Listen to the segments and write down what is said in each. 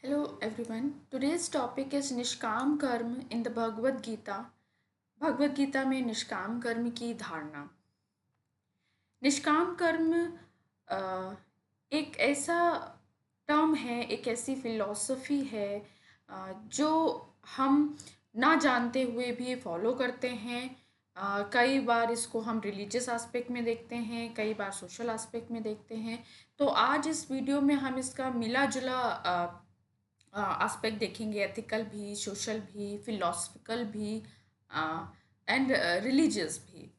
Hello everyone. Today's topic is निष्काम कर्म in the Bhagavad Gita. Bhagavad Gita में निष्काम कर्म की धारणा. निष्काम कर्म एक ऐसा टर्म है, एक ऐसी फिलॉसफी है जो हम ना जानते हुए भी फॉलो करते हैं. कई बार इसको हम रिलीजियस एस्पेक्ट में देखते हैं, कई बार सोशल एस्पेक्ट में देखते हैं. तो आज इस वीडियो में हम इसका मिला जुला एस्पेक्ट देखेंगे, एथिकल भी, सोशल भी, फिलोसफिकल भी एंड रिलीजियस भी.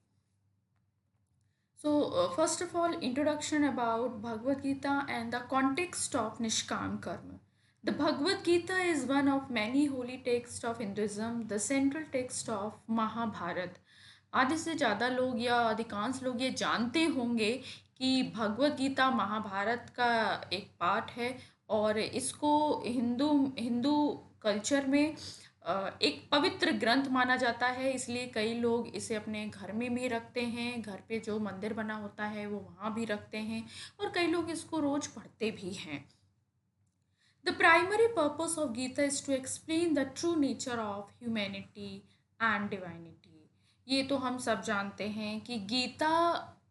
So, first of all, introduction about Bhagavad Gita and the context of Nishkam Karma. The Bhagavad Gita is one of many holy texts of Hinduism, the central text of Mahabharata. आधे से ज़्यादा लोग या अधिकांश लोग ये जानते होंगे कि भगवद गीता महाभारत का एक पार्ट है और इसको हिंदू हिंदू कल्चर में एक पवित्र ग्रंथ माना जाता है. इसलिए कई लोग इसे अपने घर में भी रखते हैं, घर पे जो मंदिर बना होता है वो वहाँ भी रखते हैं और कई लोग इसको रोज पढ़ते भी हैं. The primary purpose of Gita is to explain the true nature of humanity and divinity. ये तो हम सब जानते हैं कि गीता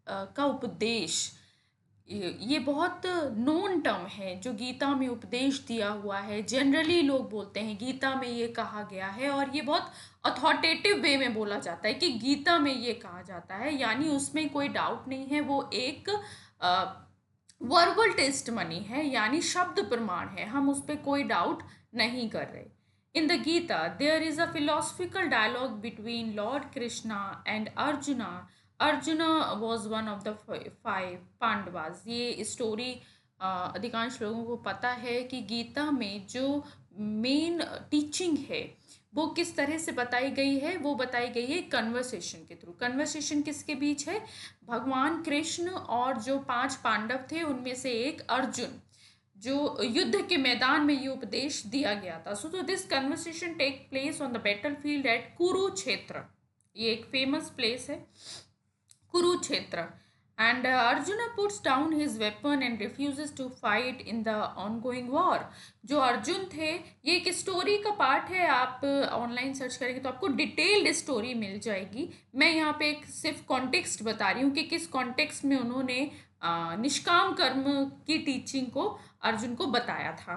का उपदेश ये बहुत नोन टर्म है. जो गीता में उपदेश दिया हुआ है, जनरली लोग बोलते हैं गीता में ये कहा गया है और ये बहुत अथॉरिटेटिव वे में बोला जाता है कि गीता में ये कहा जाता है, यानी उसमें कोई डाउट नहीं है. वो एक वर्बल टेस्टमनी है, यानी शब्द प्रमाण है, हम उस पर कोई डाउट नहीं कर रहे. In the Gita, there is a philosophical dialogue between Lord Krishna and Arjuna. Arjuna was one of the five Pandavas. ये स्टोरी अधिकांश लोगों को पता है कि गीता में जो मेन टीचिंग है वो किस तरह से बताई गई है. वो बताई गई है कन्वर्सेशन के थ्रू. कन्वर्सेशन किसके बीच है? भगवान कृष्ण और जो 5 पांडव थे उनमें से एक अर्जुन, जो युद्ध के मैदान में ये उपदेश दिया गया था. So this conversation take place on the battlefield at Kurukshetra. ये एक फेमस प्लेस है, Kurukshetra. And Arjun puts down his weapon and refuses to fight in the ongoing war. जो अर्जुन थे, ये एक स्टोरी का पार्ट है. आप ऑनलाइन सर्च करेंगे तो आपको डिटेल्ड स्टोरी मिल जाएगी. मैं यहाँ पे एक सिर्फ कॉन्टेक्स्ट बता रही हूँ कि किस कॉन्टेक्स्ट में उन्होंने निष्काम कर्म की टीचिंग को अर्जुन को बताया था.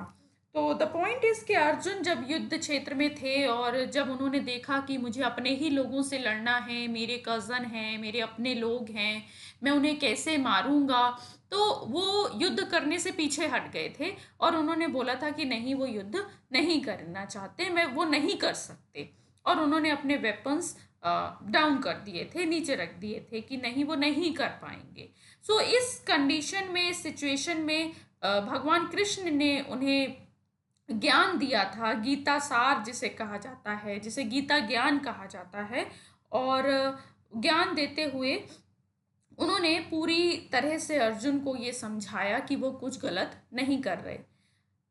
तो द पॉइंट इज कि अर्जुन जब युद्ध क्षेत्र में थे और जब उन्होंने देखा कि मुझे अपने ही लोगों से लड़ना है, मेरे कज़न हैं, मेरे अपने लोग हैं, मैं उन्हें कैसे मारूंगा, तो वो युद्ध करने से पीछे हट गए थे और उन्होंने बोला था कि नहीं, वो युद्ध नहीं करना चाहते, मैं वो नहीं कर सकते. और उन्होंने अपने वेपन्स डाउन कर दिए थे, नीचे रख दिए थे कि नहीं, वो नहीं कर पाएंगे. सो इस कंडीशन में, इस सिचुएशन में भगवान कृष्ण ने उन्हें ज्ञान दिया था, गीता सार जिसे कहा जाता है, जिसे गीता ज्ञान कहा जाता है. और ज्ञान देते हुए उन्होंने पूरी तरह से अर्जुन को ये समझाया कि वो कुछ गलत नहीं कर रहे.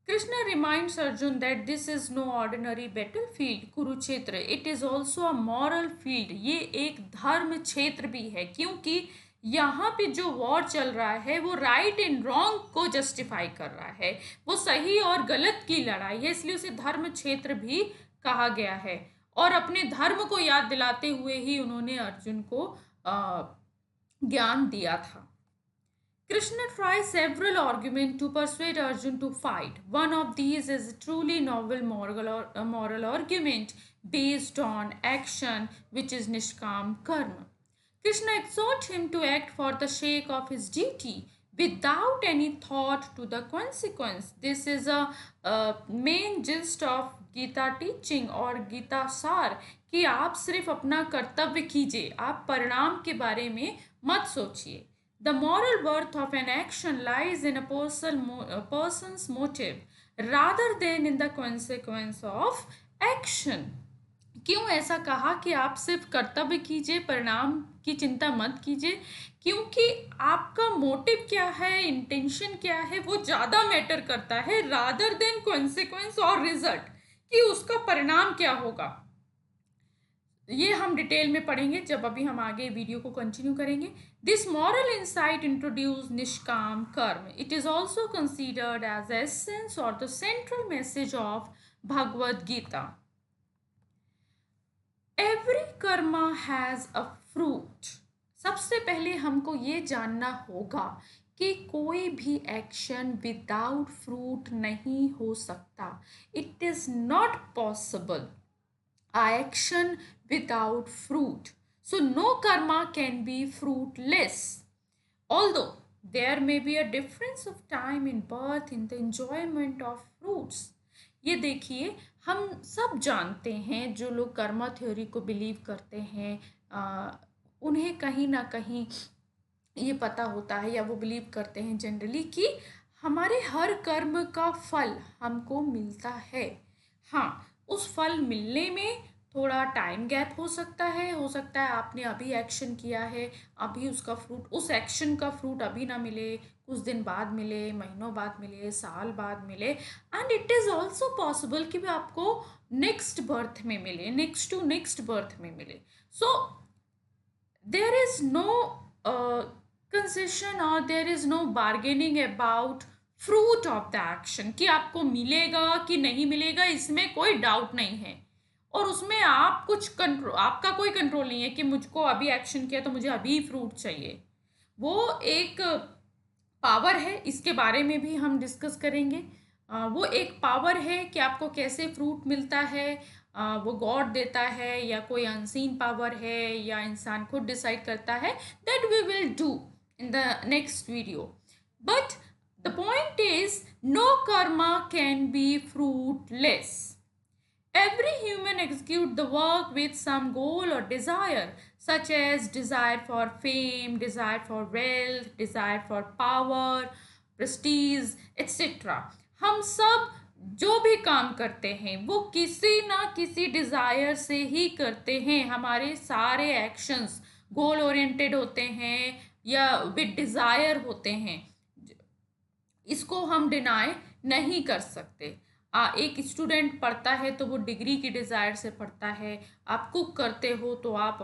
Krishna reminds Arjun that this is no ordinary battlefield Kurukshetra, it is also a moral field. ये एक धर्म क्षेत्र भी है, क्योंकि यहाँ पे जो वॉर चल रहा है वो राइट एंड रॉन्ग को जस्टिफाई कर रहा है, वो सही और गलत की लड़ाई है, इसलिए उसे धर्म क्षेत्र भी कहा गया है. और अपने धर्म को याद दिलाते हुए ही उन्होंने अर्जुन को ज्ञान दिया था. Krishna tries several arguments to persuade Arjun to fight. One of these is a truly novel moral argument based on action, which is Nishkam Karma. Krishna exhorts him to act for the sake of his duty without any thought to the consequence. This is a main gist of Gita teaching और गीता सार, कि आप सिर्फ अपना कर्तव्य कीजिए, आप परिणाम के बारे में मत सोचिए. The moral worth of an action lies in a person's motive rather than in the consequence of action. क्यों ऐसा कहा कि आप सिर्फ कर्तव्य कीजिए, परिणाम की चिंता मत कीजिए? क्योंकि आपका मोटिव क्या है, इंटेंशन क्या है, वो ज़्यादा मैटर करता है रादर देन कॉन्सिक्वेंस और रिजल्ट, कि उसका परिणाम क्या होगा. ये हम डिटेल में पढ़ेंगे जब अभी हम आगे वीडियो को कंटिन्यू करेंगे. This moral insight introduce nishkam karma. It is also considered as essence और the central message of Bhagavad Gita. Every karma has a fruit. सबसे पहले हमको ये जानना होगा कि कोई भी एक्शन विदाउट फ्रूट नहीं हो सकता. It is not possible action without fruit. So, no karma can be fruitless. Although there may be a difference of time in birth in the enjoyment of fruits. ये देखिए, हम सब जानते हैं जो लोग कर्मा थ्योरी को बिलीव करते हैं, उन्हें कहीं ना कहीं ये पता होता है या वो बिलीव करते हैं जनरली कि हमारे हर कर्म का फल हमको मिलता है. हाँ, उस फल मिलने में थोड़ा टाइम गैप हो सकता है आपने अभी एक्शन किया है, अभी उसका फ्रूट, उस एक्शन का फ्रूट अभी ना मिले, कुछ दिन बाद मिले, महीनों बाद मिले, साल बाद मिले. And it is also possible कि भी आपको नेक्स्ट बर्थ में मिले, नेक्स्ट टू नेक्स्ट बर्थ में मिले. So there is no concession और there is no bargaining about fruit of the action कि आपको मिलेगा कि नहीं मिलेगा, इसमें कोई डाउट नहीं है. और उसमें आप कुछ कंट्रोल, आपका कोई कंट्रोल नहीं है कि मुझको अभी एक्शन किया तो मुझे अभी फ्रूट चाहिए. वो एक पावर है, इसके बारे में भी हम डिस्कस करेंगे. वो एक पावर है कि आपको कैसे फ्रूट मिलता है, वो गॉड देता है या कोई अनसीन पावर है या इंसान खुद डिसाइड करता है. That we will do in the next video. But the point is no karma can be fruitless. Every human execute the work with some goal or desire, such as desire for fame, desire for wealth, desire for power, prestige, etc. हम सब जो भी काम करते हैं वो किसी ना किसी डिज़ायर से ही करते हैं. हमारे सारे एक्शंस गोल ओरिएंटेड होते हैं या विद डिज़ायर होते हैं. इसको हम डिनाई नहीं कर सकते. एक स्टूडेंट पढ़ता है तो वो डिग्री की डिज़ायर से पढ़ता है. आप कुक करते हो तो आप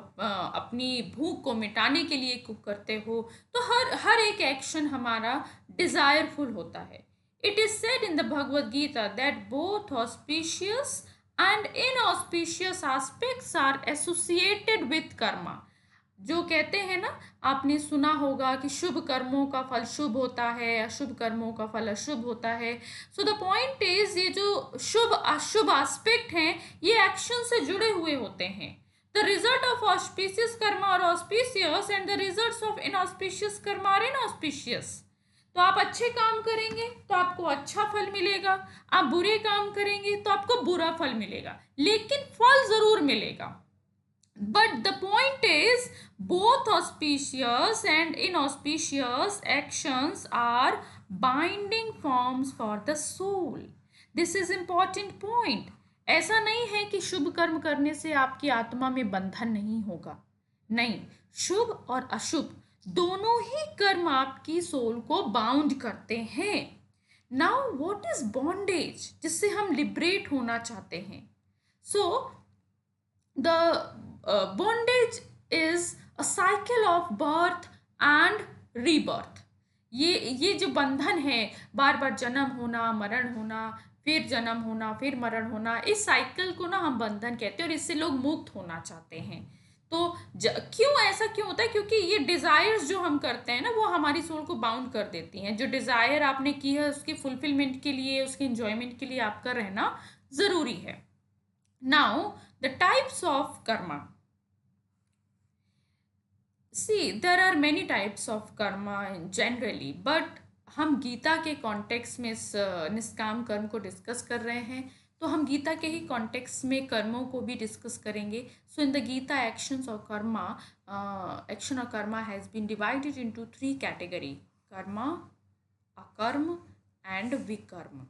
अपनी भूख को मिटाने के लिए कुक करते हो. तो हर हर एक एक्शन हमारा डिज़ायरफुल होता है. It is said in the Bhagavad Gita that both auspicious and inauspicious aspects are associated with karma. जो कहते हैं ना, आपने सुना होगा कि शुभ कर्मों का फल शुभ होता है, अशुभ कर्मों का फल अशुभ होता है. सो द पॉइंट इज, ये जो शुभ अशुभ एस्पेक्ट हैं ये एक्शन से जुड़े हुए होते हैं. The result of auspicious karma are auspicious and the results of inauspicious karma are inauspicious. तो आप अच्छे काम करेंगे तो आपको अच्छा फल मिलेगा, आप बुरे काम करेंगे तो आपको बुरा फल मिलेगा, लेकिन फल जरूर मिलेगा. But the point is, both auspicious and inauspicious actions are binding forms for the soul. This is important point. ऐसा नहीं है कि शुभ कर्म करने से आपकी आत्मा में बंधन नहीं होगा. नहीं, शुभ और अशुभ दोनों ही कर्म आपकी सोल को बाउंड करते हैं. नाउ व्हाट इज बॉन्डेज, जिससे हम लिबरेट होना चाहते हैं. सो the bondage is a cycle of birth and rebirth. ये जो बंधन है, बार बार जन्म होना, मरण होना, फिर जन्म होना, फिर मरण होना, इस साइकिल को ना हम बंधन कहते हैं और इससे लोग मुक्त होना चाहते हैं. तो क्यों ऐसा क्यों होता है? क्योंकि ये डिज़ायर्स जो हम करते हैं ना वो हमारी सोल को बाउंड कर देती हैं. जो डिज़ायर आपने की है उसकी फुलफिलमेंट के लिए, उसके इंजॉयमेंट के लिए आपका रहना ज़रूरी है. Now, the types of karma. See, there are many types of karma generally, but हम गीता के कॉन्टेक्स्ट में इस निष्काम कर्म को डिस्कस कर रहे हैं, तो हम गीता के ही कॉन्टेक्स्ट में कर्मों को भी डिस्कस करेंगे. So in the Gita actions और कर्मा, एक्शन और karma has been divided into 3 category: karma, akarma and vikarma.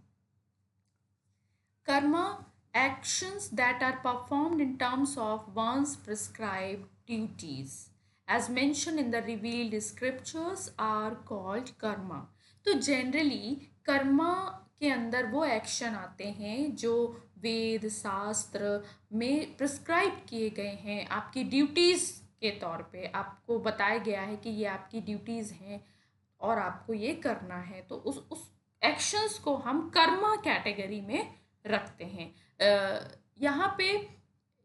Karma, actions that are performed in terms of one's prescribed duties, as mentioned in the revealed scriptures, are called karma. तो generally Karma के अंदर वो action आते हैं जो वेद शास्त्र में प्रिस्क्राइब किए गए हैं, आपकी ड्यूटीज़ के तौर पे आपको बताया गया है कि ये आपकी ड्यूटीज़ हैं और आपको ये करना है। तो उस एक्शंस को हम कर्मा कैटेगरी में रखते हैं। यहाँ पे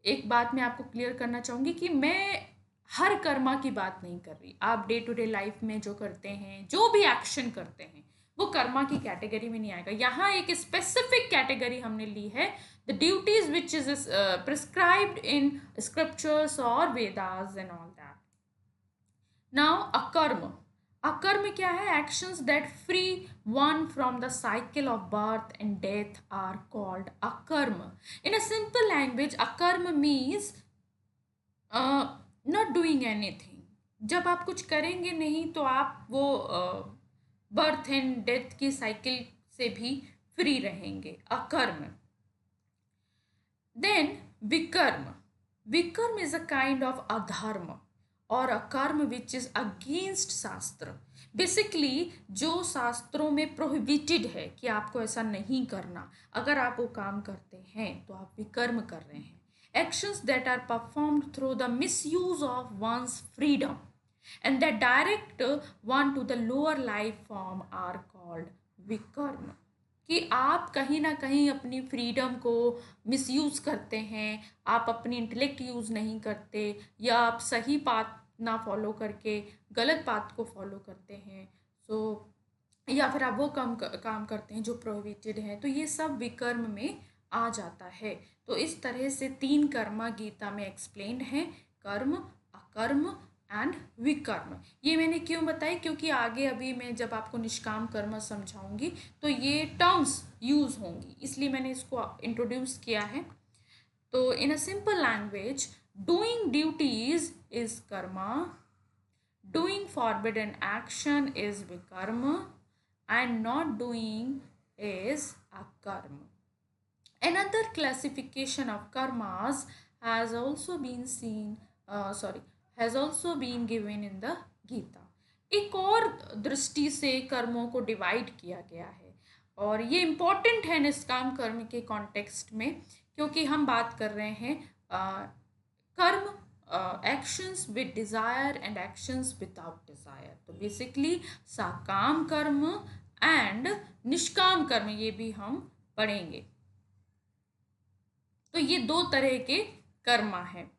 एक बात मैं आपको क्लियर करना चाहूँगी कि मैं हर कर्मा की बात नहीं कर रही। आप डे टू डे लाइफ में जो करते हैं, जो भी एक्शन करते हैं, वो कर्मा की कैटेगरी में नहीं आएगा। यहाँ एक स्पेसिफिक कैटेगरी हमने ली है, the duties which is prescribed in scriptures और Vedas and all that. Now akarma, akarma क्या है? Actions that free one from the cycle of birth and death are called akarma. In a simple language akarma means not doing anything. जब आप कुछ करेंगे नहीं तो आप वो बर्थ एंड डेथ की साइकिल से भी फ्री रहेंगे, अकर्म। देन विकर्म, विकर्म इज अ काइंड ऑफ अधर्म और अ कर्म विच इज अगेंस्ट शास्त्र। बेसिकली जो शास्त्रों में प्रोहिबिटेड है कि आपको ऐसा नहीं करना, अगर आप वो काम करते हैं तो आप विकर्म कर रहे हैं। Actions that are performed through the misuse of one's freedom and that direct one to the lower life form are called vikarma। कि आप कहीं ना कहीं अपनी फ्रीडम को मिसयूज़ करते हैं, आप अपनी इंटेलेक्ट यूज़ नहीं करते, या आप सही पाथ ना फॉलो करके गलत पाथ को फॉलो करते हैं, सो या फिर आप वो काम करते हैं जो प्रोहिबिटेड है, तो ये सब विकर्म में आ जाता है। तो इस तरह से 3 कर्मा गीता में एक्सप्लेन्ड हैं, कर्म, अकर्म एंड विकर्म। ये मैंने क्यों बताई? क्योंकि आगे अभी मैं जब आपको निष्काम कर्म समझाऊंगी तो ये टर्म्स यूज़ होंगी, इसलिए मैंने इसको इंट्रोड्यूस किया है। तो in a simple language, doing duties is karma, doing forbidden action is vikarma and not doing is akarma. Another classification of karmas has also been has also been given in the Gita। एक और दृष्टि से कर्मों को divide किया गया है और ये इम्पॉर्टेंट है निष्काम कर्म के कॉन्टेक्स्ट में, क्योंकि हम बात कर रहे हैं कर्म, actions with desire and actions without desire. तो बेसिकली साकाम कर्म एंड निष्काम कर्म ये भी हम पढ़ेंगे। तो ये 2 तरह के कर्मा हैं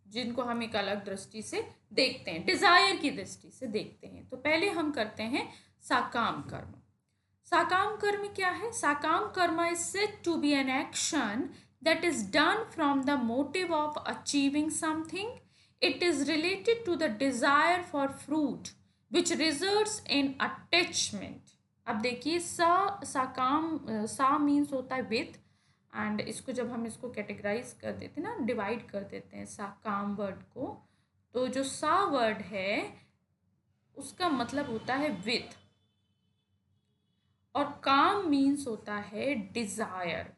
जिनको हम एक अलग दृष्टि से देखते हैं, डिज़ायर की दृष्टि से देखते हैं। तो पहले हम करते हैं साकाम कर्म। साकाम कर्म क्या है? Sakam karma is said to be an action that is done from the motive of achieving something. It is related to the desire for fruit which results in attachment। अब देखिए साकाम, सा मीन्स होता है विथ, एंड इसको जब हम इसको कैटेगराइज कर देते हैं ना, डिवाइड कर देते हैं साकाम वर्ड को, तो जो सा वर्ड है उसका मतलब होता है विथ, और काम मीन्स होता है डिज़ायर।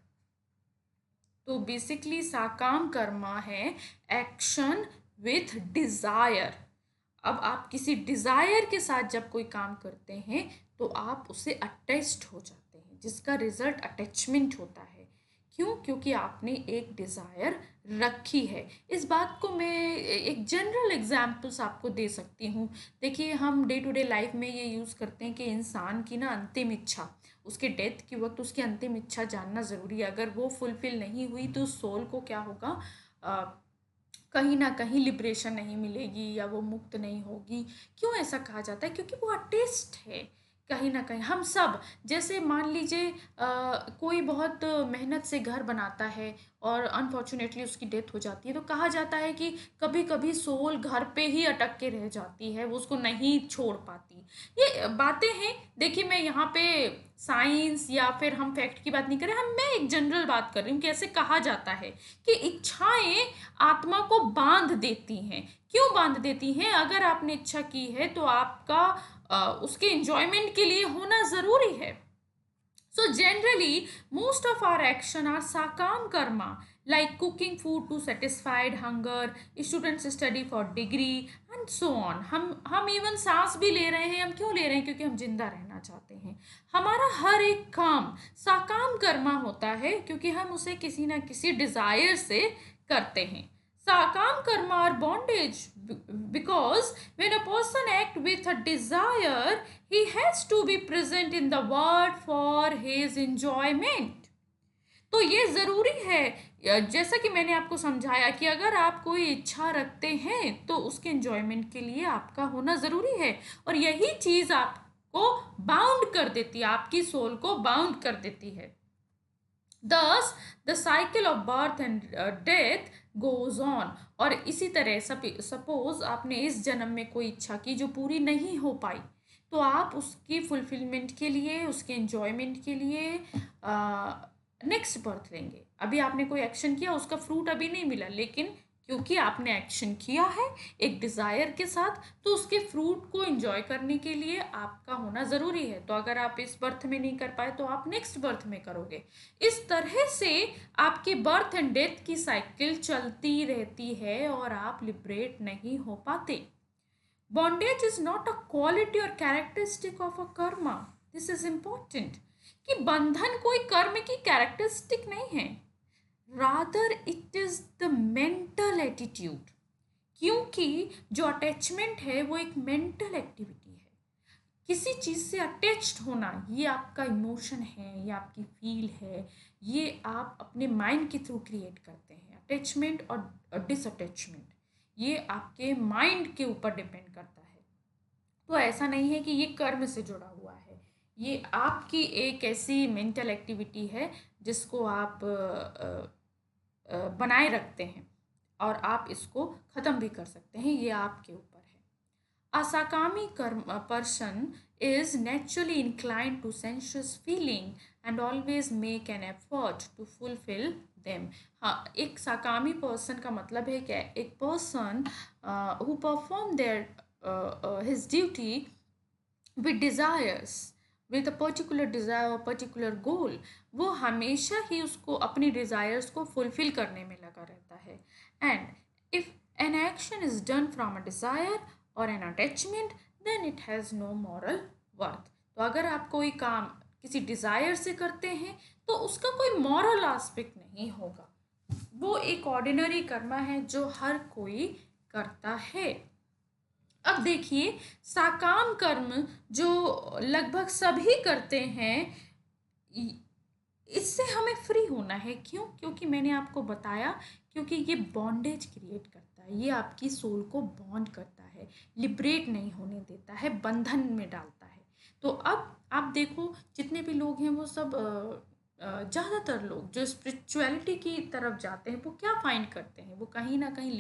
तो बेसिकली साकाम कर्मा है एक्शन विथ डिज़ायर। अब आप किसी डिज़ायर के साथ जब कोई काम करते हैं तो आप उससे अटैच्ड हो जाते हैं, जिसका रिजल्ट अटैचमेंट होता है। क्यों? क्योंकि आपने एक डिज़ायर रखी है। इस बात को मैं एक जनरल एग्जांपल्स आपको दे सकती हूँ। देखिए हम डे टू डे लाइफ में ये यूज़ करते हैं कि इंसान की ना अंतिम इच्छा, उसके डेथ के वक्त उसकी अंतिम इच्छा जानना ज़रूरी है। अगर वो फुलफ़िल नहीं हुई तो सोल को क्या होगा, कहीं ना कहीं लिबरेशन नहीं मिलेगी या वो मुक्त नहीं होगी। क्यों ऐसा कहा जाता है? क्योंकि वो अटेस्ट है कहीं ना कहीं। हम सब जैसे मान लीजिए कोई बहुत मेहनत से घर बनाता है और अनफॉर्चुनेटली उसकी डेथ हो जाती है, तो कहा जाता है कि कभी कभी सोल घर पे ही अटक के रह जाती है, वो उसको नहीं छोड़ पाती। ये बातें हैं। देखिए मैं यहाँ पे साइंस या फिर हम फैक्ट की बात नहीं कर रहे, मैं एक जनरल बात कर रही हूँ कि ऐसे कहा जाता है कि इच्छाएं आत्मा को बांध देती हैं। क्यों बांध देती हैं? अगर आपने इच्छा की है तो आपका उसके एंजॉयमेंट के लिए होना ज़रूरी है। So generally, most of our action are sakam karma like cooking food to satisfied hunger, students study for degree and so on. हम इवन सांस भी ले रहे हैं, हम क्यों ले रहे हैं? क्योंकि हम जिंदा रहना चाहते हैं. हमारा हर एक काम साकाम कर्मा होता है क्योंकि हम उसे किसी ना किसी डिजायर से करते हैं. Sakam karma are bondage because when a person act with a desire, he has to be present in the world for his enjoyment. तो ये ज़रूरी है, जैसा कि मैंने आपको समझाया कि अगर आप कोई इच्छा रखते हैं तो उसके एंजॉयमेंट के लिए आपका होना ज़रूरी है, और यही चीज़ आपको बाउंड कर देती है, आपकी सोल को बाउंड कर देती है. Thus, the cycle of birth and death goes on. और इसी तरह सपोज आपने इस जन्म में कोई इच्छा की जो पूरी नहीं हो पाई, तो आप उसकी फुलफिलमेंट के लिए, उसके एंजॉयमेंट के लिए नेक्स्ट बर्थ लेंगे. अभी आपने कोई एक्शन किया, उसका फ्रूट अभी नहीं मिला, लेकिन क्योंकि आपने एक्शन किया है एक डिज़ायर के साथ, तो उसके फ्रूट को एंजॉय करने के लिए आपका होना ज़रूरी है. तो अगर आप इस बर्थ में नहीं कर पाए तो आप नेक्स्ट बर्थ में करोगे. इस तरह से आपकी बर्थ एंड डेथ की साइकिल चलती रहती है और आप लिबरेट नहीं हो पाते. Bondage is not a quality और characteristic of a karma. This is important कि बंधन कोई कर्म की कैरेक्टरिस्टिक नहीं है, rather it is the mental attitude. क्योंकि जो अटैचमेंट है वो एक मेंटल एक्टिविटी है. किसी चीज़ से अटैच्ड होना, ये आपका इमोशन है, ये आपकी फील है, ये आप अपने माइंड के थ्रू क्रिएट करते हैं. अटैचमेंट और डिसअटैचमेंट ये आपके माइंड के ऊपर डिपेंड करता है. तो ऐसा नहीं है कि ये कर्म से जुड़ा हुआ है, ये आपकी एक ऐसी मेंटल एक्टिविटी है जिसको आप बनाए रखते हैं और आप इसको ख़त्म भी कर सकते हैं, ये आपके ऊपर है. असकामी कर्म person is naturally inclined to sensuous feeling and always make an effort to fulfill them. हाँ, एक साकामी पर्सन का मतलब है क्या? एक person who perform their his duty with desires, with a particular desire or particular goal. वो हमेशा ही उसको अपनी डिज़ायर्स को फुलफिल करने में लगा रहता है. And if an action is done from a desire और an attachment then it has no moral worth. तो अगर आप कोई काम किसी डिज़ायर से करते हैं तो उसका कोई मॉरल एस्पेक्ट नहीं होगा. वो एक ऑर्डिनरी कर्मा है जो हर कोई करता है. अब देखिए, साकाम कर्म जो लगभग सभी करते हैं, इससे हमें फ्री होना है. क्यों? क्योंकि मैंने आपको बताया, क्योंकि ये बॉन्डेज क्रिएट करता है, ये आपकी सोल को बॉन्ड करता है, लिबरेट नहीं होने देता है, बंधन में डालता है. तो अब आप देखो, जितने भी लोग हैं वो सब ज़्यादातर लोग जो स्पिरिचुअलिटी की तरफ जाते हैं वो क्या फाइंड करते हैं? वो कहीं ना कहीं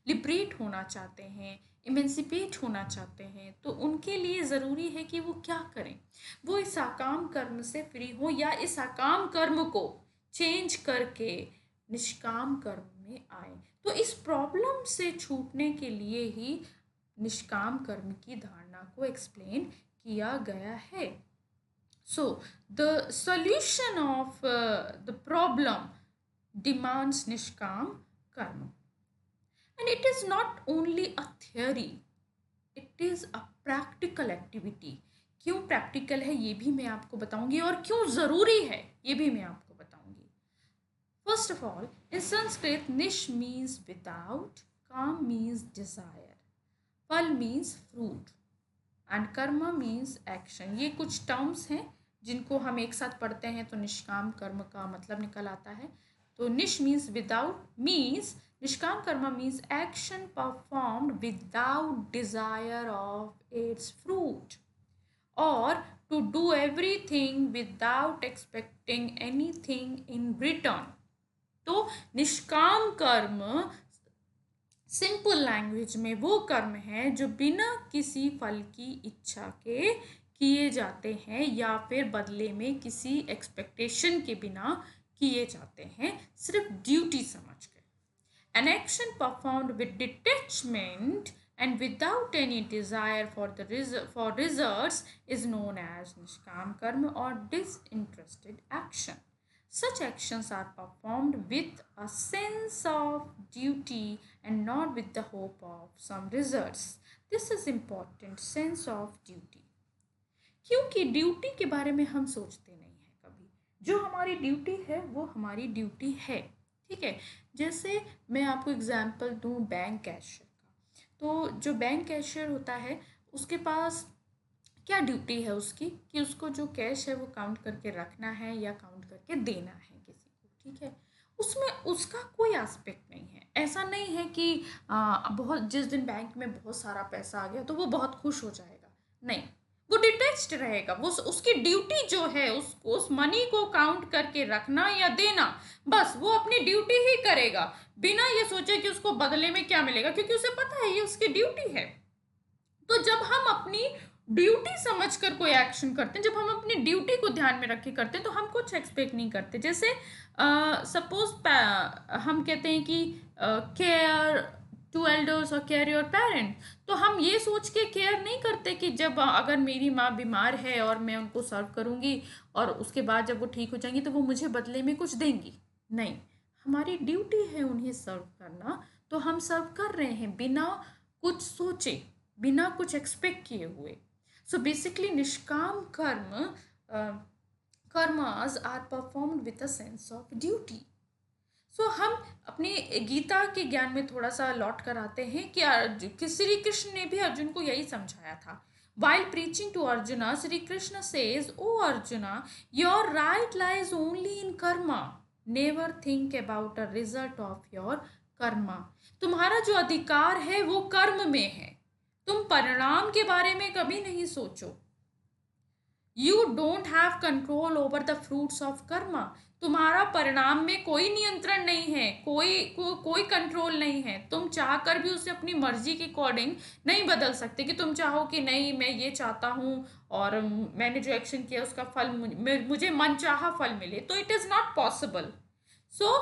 लिबरेट होना चाहते हैं, इमेंसिपेट होना चाहते हैं. तो उनके लिए ज़रूरी है कि वो क्या करें? वो इस आकाम कर्म से फ्री हो या इस आकाम कर्म को चेंज करके निष्काम कर्म में आए. तो इस प्रॉब्लम से छूटने के लिए ही निष्काम कर्म की धारणा को एक्सप्लेन किया गया है. So, the solution of the problem demands nishkam karma. And it is not only a theory, it is a practical activity. क्यों प्रैक्टिकल है ये भी मैं आपको बताऊंगी, और क्यों ज़रूरी है ये भी मैं आपको बताऊंगी. First of all, in Sanskrit, nish means without, kam means desire, फल means fruit, and karma means action. ये कुछ टर्म्स हैं जिनको हम एक साथ पढ़ते हैं तो निष्काम कर्म का मतलब निकल आता है. तो निश means without, means nishkam karma means action performed without desire of its fruit, और to do everything without expecting anything in return. तो निष्काम कर्म सिंपल लैंग्वेज में वो कर्म है जो बिना किसी फल की इच्छा के किए जाते हैं या फिर बदले में किसी एक्सपेक्टेशन के बिना किए जाते हैं, सिर्फ ड्यूटी समझ कर. An action performed with detachment and without any desire for results is known as nishkam karma or disinterested action. Such actions are performed with a sense of duty and not with the hope of some results. This is important, sense of duty. क्योंकि duty के बारे में हम सोचते नहीं हैं कभी। जो हमारी ड्यूटी है वो हमारी ड्यूटी है, ठीक है। जैसे मैं आपको एग्जांपल दूं बैंक कैशियर का, तो जो बैंक कैशियर होता है उसके पास क्या ड्यूटी है उसकी, कि उसको जो कैश है वो काउंट करके रखना है या काउंट करके देना है किसी को, ठीक है। उसमें उसका कोई एस्पेक्ट नहीं है। ऐसा नहीं है कि बहुत जिस दिन बैंक में बहुत सारा पैसा आ गया तो वो बहुत खुश हो जाएगा, नहीं, वो डिटेच्ड रहेगा। वो उसकी ड्यूटी जो है उस मनी को काउंट करके रखना या देना, बस वो अपनी ड्यूटी ही करेगा, बिना ये सोचे कि उसको बदले में क्या मिलेगा, क्योंकि उसे पता है ये उसकी ड्यूटी है। तो जब हम अपनी ड्यूटी समझकर कोई एक्शन करते हैं, जब हम अपनी ड्यूटी को ध्यान में रख के करते हैं, तो हम कुछ एक्सपेक्ट नहीं करते। जैसे सपोज हम कहते हैं कि केयर टू एल्डर्स और केयर योर पेरेंट, तो हम ये सोच के केयर नहीं करते कि जब अगर मेरी माँ बीमार है और मैं उनको सर्व करूँगी और उसके बाद जब वो ठीक हो जाएंगी तो वो मुझे बदले में कुछ देंगी, नहीं, हमारी ड्यूटी है उन्हें सर्व करना, तो हम सर्व कर रहे हैं बिना कुछ सोचे, बिना कुछ एक्सपेक्ट किए हुए। So basically nishkam karmas are performed with a sense of duty. So हम अपने गीता के ज्ञान में थोड़ा सा लौट कर आते हैं कि श्री कृष्ण ने भी अर्जुन को यही समझाया था। While preaching to Arjuna, Sri Krishna says, "O Arjuna, your right lies only in karma. Never think about a result of your karma." तुम्हारा जो अधिकार है वो कर्म में है, तुम परिणाम के बारे में कभी नहीं सोचो। You don't have control over the fruits of Karma. तुम्हारा परिणाम में कोई नियंत्रण नहीं है, कोई कंट्रोल नहीं है। तुम चाहकर भी उसे अपनी मर्जी के अकॉर्डिंग नहीं बदल सकते, कि तुम चाहो कि नहीं मैं ये चाहता हूँ और मैंने जो एक्शन किया उसका फल मुझे मनचाहा फल मिले, तो इट इज़ नॉट पॉसिबल। सो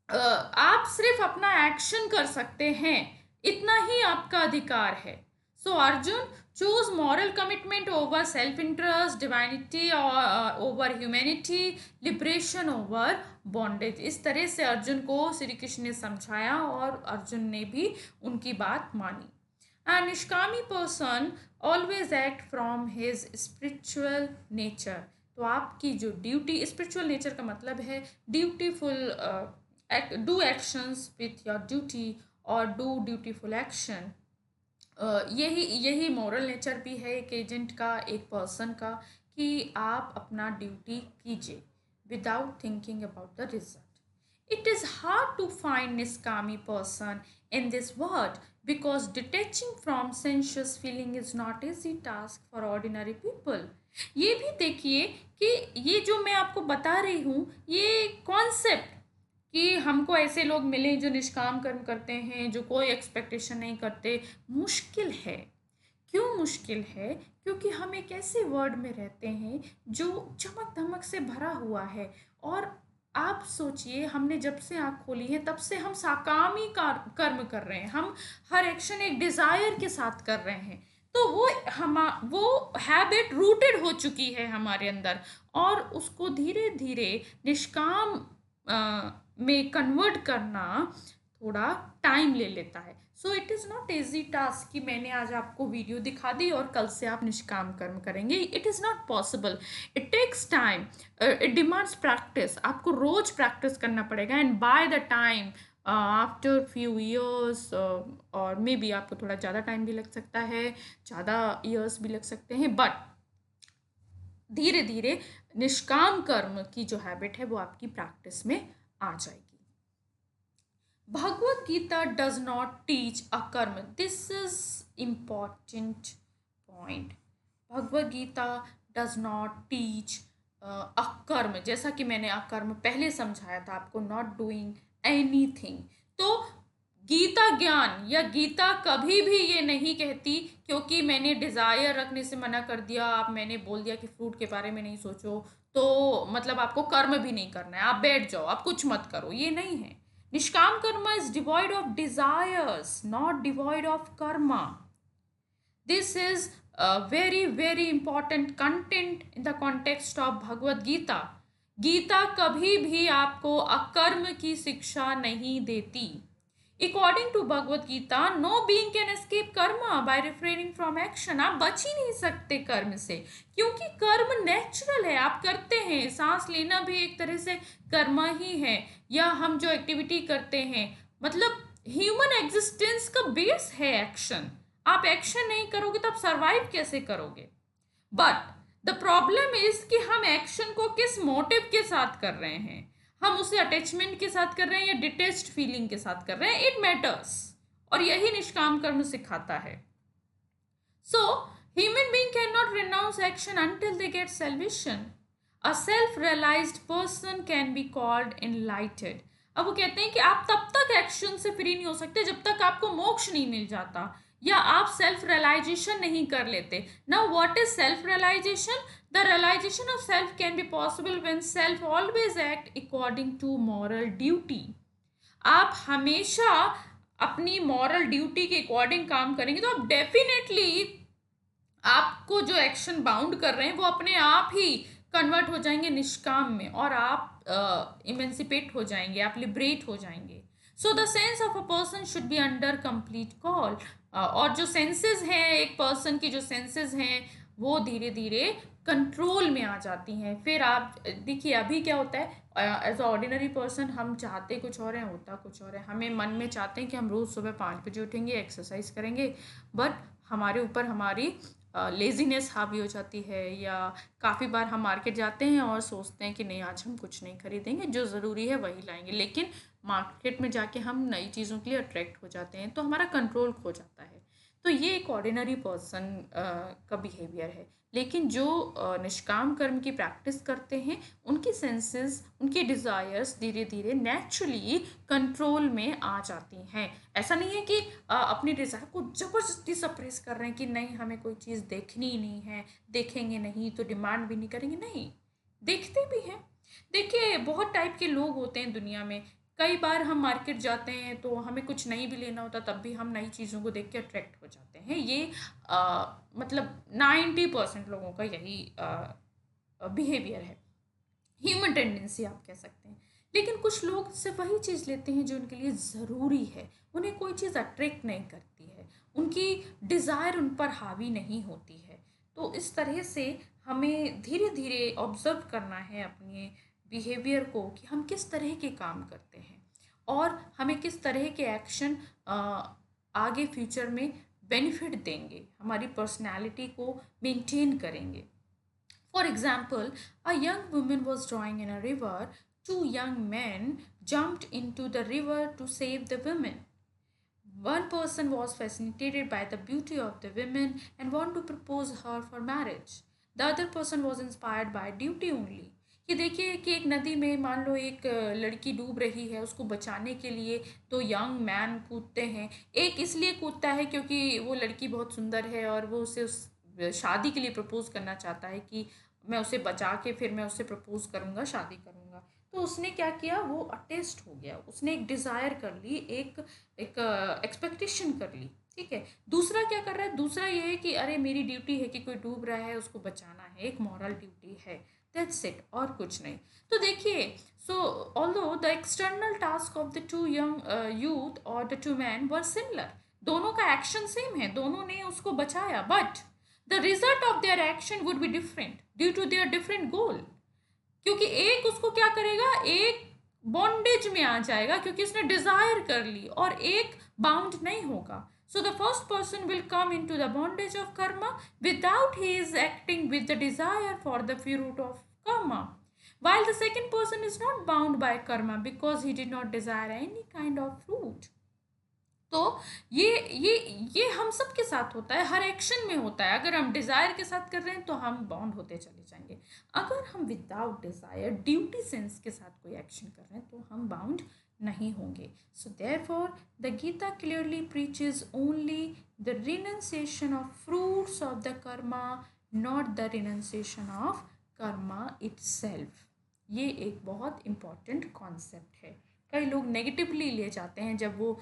आप सिर्फ अपना एक्शन कर सकते हैं, इतना ही आपका अधिकार है। सो Arjun, choose moral commitment over self-interest, divinity over humanity, liberation over bondage। इस तरह से अर्जुन को श्री कृष्ण ने समझाया और अर्जुन ने भी उनकी बात मानी। A निष्कामी person always act from his spiritual nature। तो आपकी जो ड्यूटी, स्पिरिचुअल नेचर का मतलब है dutiful, do actions with your duty और डू ड्यूटीफुल एक्शन। यही मॉरल नेचर भी है एक एजेंट का, एक पर्सन का, कि आप अपना ड्यूटी कीजिए without thinking about the result. It is hard to find nishkami person in this world because detaching from sensuous feeling is not easy task for ordinary people. ये भी देखिए कि ये जो मैं आपको बता रही हूँ, ये कॉन्सेप्ट कि हमको ऐसे लोग मिले जो निष्काम कर्म करते हैं, जो कोई एक्सपेक्टेशन नहीं करते, मुश्किल है। क्यों मुश्किल है? क्योंकि हम एक ऐसे वर्ल्ड में रहते हैं जो चमक धमक से भरा हुआ है। और आप सोचिए, हमने जब से आँख खोली है तब से हम साकामी कर्म कर रहे हैं, हम हर एक्शन एक डिज़ायर के साथ कर रहे हैं। तो वो हैबिट रूटेड हो चुकी है हमारे अंदर, और उसको धीरे धीरे निष्काम में कन्वर्ट करना थोड़ा टाइम ले लेता है। So it is not easy task कि मैंने आज आपको वीडियो दिखा दी और कल से आप निष्काम कर्म करेंगे, it is not possible. It takes time, it demands practice. आपको रोज़ प्रैक्टिस करना पड़ेगा, and by the time after few years, और मे बी आपको थोड़ा ज़्यादा टाइम भी लग सकता है, ज़्यादा ईयर्स भी लग सकते हैं, बट धीरे धीरे निष्काम कर्म की जो हैबिट है वो आपकी प्रैक्टिस में आ जाएगी। Bhagavad Gita does not teach akarma, this is important point. Bhagavad Gita does not teach akarma, जैसा कि मैंने अकर्म पहले समझाया था आपको, नॉट डूइंग एनीथिंग। तो गीता ज्ञान या गीता कभी भी ये नहीं कहती क्योंकि मैंने डिज़ायर रखने से मना कर दिया, आप मैंने बोल दिया कि फ्रूट के बारे में नहीं सोचो, तो मतलब आपको कर्म भी नहीं करना है, आप बैठ जाओ, आप कुछ मत करो, ये नहीं है। निष्काम Karma is devoid of desires, not devoid of Karma. This is a very important content in the context of Bhagavad Gita. Gita कभी भी आपको अकर्म की शिक्षा नहीं देती। According to Bhagavad Gita, no being can escape karma by refraining from action. आप बच ही नहीं सकते कर्म से, क्योंकि कर्म नेचुरल है, आप करते हैं। सांस लेना भी एक तरह से कर्म ही है, या हम जो एक्टिविटी करते हैं, मतलब ह्यूमन एग्जिस्टेंस का बेस है एक्शन। आप एक्शन नहीं करोगे तो आप सरवाइव कैसे करोगे? बट द प्रॉब्लम इज कि हम एक्शन को किस मोटिव के साथ कर रहे हैं। हम उसे अटैचमेंट के साथ कर रहे हैं या डिटेस्ट फीलिंग के साथ कर रहे हैं, इट मैटर्स। और यही निष्काम कर्म सिखाता है। So human being cannot renounce action until they get salvation. A self realised person can be called enlightened. अब वो कहते हैं कि आप तब तक एक्शन से फ्री नहीं हो सकते जब तक आपको मोक्ष नहीं मिल जाता, या आप सेल्फ रियलाइजेशन नहीं कर लेते। Now what is self realisation? The realisation of self can be possible when self always act according to moral duty. आप हमेशा अपनी मॉरल ड्यूटी के अकॉर्डिंग काम करेंगे तो आप डेफिनेटली आपको जो एक्शन बाउंड कर रहे हैं वो अपने आप ही कन्वर्ट हो जाएंगे निष्काम में, और आप इमेंसिपेट हो जाएंगे, आप लिबरेट हो जाएंगे। So the sense of a person should be under complete call. और जो सेंसेस हैं, एक पर्सन की जो सेंसेस हैं वो धीरे धीरे कंट्रोल में आ जाती हैं। फिर आप देखिए अभी क्या होता है, एज अ ऑर्डिनरी पर्सन हम चाहते कुछ और है, होता कुछ और है। हमें मन में चाहते हैं कि हम रोज़ सुबह 5 बजे उठेंगे, एक्सरसाइज करेंगे, बट हमारे ऊपर हमारी लेज़ीनेस हावी हो जाती है, या काफ़ी बार हम मार्केट जाते हैं और सोचते हैं कि नहीं आज हम कुछ नहीं खरीदेंगे, जो ज़रूरी है वही लाएंगे, लेकिन मार्केट में जाके हम नई चीज़ों के लिए अट्रैक्ट हो जाते हैं, तो हमारा कंट्रोल खो जाता है। तो ये एक ऑर्डिनरी पर्सन का बिहेवियर है। लेकिन जो निष्काम कर्म की प्रैक्टिस करते हैं, उनकी सेंसेस, उनके डिज़ायर्स धीरे धीरे नेचुरली कंट्रोल में आ जाती हैं। ऐसा नहीं है कि अपनी डिज़ायर को ज़बरदस्ती सप्रेस कर रहे हैं कि नहीं हमें कोई चीज़ देखनी ही नहीं है, देखेंगे नहीं तो डिमांड भी नहीं करेंगे, नहीं, देखते भी हैं। देखिए बहुत टाइप के लोग होते हैं दुनिया में। कई बार हम मार्केट जाते हैं तो हमें कुछ नहीं भी लेना होता, तब भी हम नई चीज़ों को देख के अट्रैक्ट हो जाते हैं। ये मतलब 90% लोगों का यही बिहेवियर है, ह्यूमन टेंडेंसी आप कह सकते हैं। लेकिन कुछ लोग सिर्फ वही चीज़ लेते हैं जो उनके लिए ज़रूरी है, उन्हें कोई चीज़ अट्रैक्ट नहीं करती है, उनकी डिज़ायर उन पर हावी नहीं होती है। तो इस तरह से हमें धीरे धीरे ऑब्जर्व करना है अपने बिहेवियर को कि हम किस तरह के काम करते हैं, और हमें किस तरह के एक्शन आगे फ्यूचर में बेनिफिट देंगे, हमारी पर्सनैलिटी को मेंटेन करेंगे। For example, a young woman was drawing in a river. Two young men jumped into the river to save the women. One person was fascinated by the beauty of the women and wanted to propose her for marriage. The other person was inspired by duty only. कि देखिए कि एक नदी में मान लो एक लड़की डूब रही है, उसको बचाने के लिए दो यंग मैन कूदते हैं। एक इसलिए कूदता है क्योंकि वो लड़की बहुत सुंदर है और वो उसे उस शादी के लिए प्रपोज करना चाहता है कि मैं उसे बचा के फिर मैं उससे प्रपोज करूँगा, शादी करूँगा। तो उसने क्या किया, वो अटेस्ट हो गया, उसने एक डिज़ायर कर ली, एक एक एक्सपेक्टेशन कर ली, ठीक है। दूसरा क्या कर रहा है, दूसरा ये है कि अरे मेरी ड्यूटी है कि कोई डूब रहा है उसको बचाना है, एक मॉरल ड्यूटी है, दैट्स इट, और कुछ नहीं। तो देखिए, so although the external task of the two young youth और the two man were similar, दोनों का एक्शन सेम है, दोनों ने उसको बचाया, but the result of their action would be different due to their different goal. क्योंकि एक उसको क्या करेगा, एक बॉन्डेज में आ जाएगा क्योंकि उसने डिजायर कर ली, और एक बाउंड नहीं होगा। So the first person will come into the bondage of karma without he is acting with the desire for the fruit of karma, while the second person is not bound by karma because he did not desire any kind of fruit. तो ये ये ये हम सब के साथ होता है, हर एक्शन में होता है। अगर हम डिज़ायर के साथ कर रहे हैं तो हम बाउंड होते चले जाएंगे, अगर हम विदाउट डिज़ायर ड्यूटी सेंस के साथ कोई एक्शन कर रहे हैं तो हम बाउंड नहीं होंगे। So therefore the Gita clearly preaches only the renunciation of fruits of the karma, not the renunciation of karma itself. ये एक बहुत इम्पॉर्टेंट कॉन्सेप्ट है। कई लोग नेगेटिवली ले जाते हैं जब वो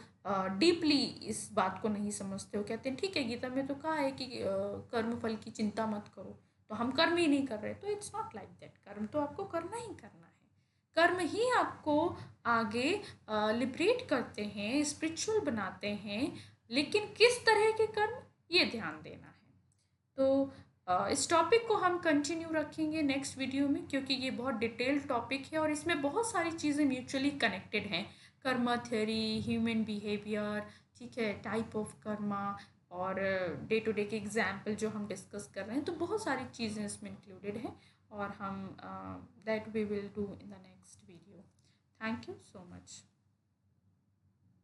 डीपली इस बात को नहीं समझते हो, कहते हैं ठीक है गीता में तो कहा है कि कर्म फल की चिंता मत करो, तो हम कर्म ही नहीं कर रहे। तो इट्स नॉट लाइक दैट, कर्म तो आपको करना ही करना है। कर्म ही आपको आगे लिबरेट करते हैं, स्पिरिचुअल बनाते हैं, लेकिन किस तरह के कर्म, ये ध्यान देना है। तो इस टॉपिक को हम कंटिन्यू रखेंगे नेक्स्ट वीडियो में, क्योंकि ये बहुत डिटेल्ड टॉपिक है और इसमें बहुत सारी चीज़ें म्यूचुअली कनेक्टेड हैं। कर्मा थ्योरी, ह्यूमन बिहेवियर, ठीक है, टाइप ऑफ कर्मा, और डे टू डे के एग्जाम्पल जो हम डिस्कस कर रहे हैं, तो बहुत सारी चीज़ें इसमें इंक्लूडेड हैं, और हम that we will do in the next video. Thank you so much.